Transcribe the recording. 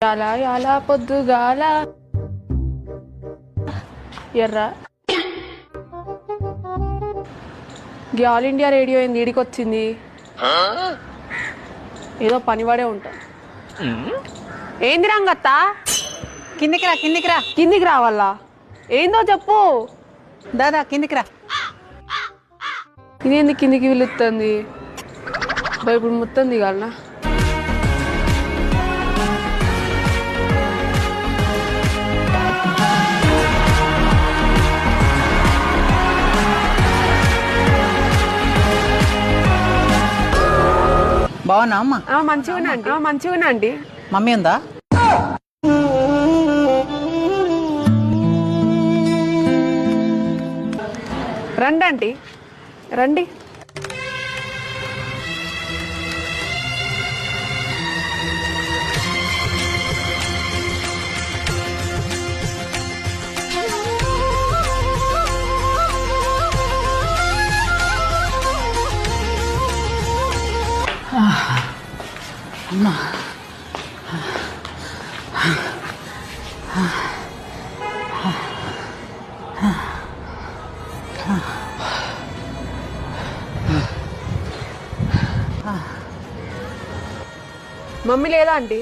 యాలా యాలా పొద్దుగాల ఎర్ర all India radio ఏంది ఈడికి వచ్చింది? ఏదో పనివాడే ఉంటా. ఏంది రంగత్త? కిందికి రావాలా? ఏందో చెప్పు. దాదా కిందికి రా. ఇదేంది కిందికి పిలుస్తుంది? ఇప్పుడు మొత్తం దిగాలనా? బాగున్నా అమ్మా? మంచిగా అండి. మమ్మీ ఉందా? రండి ఆంటీ, రండి. అమ్మా మమ్మీ లేదా ఆంటీ?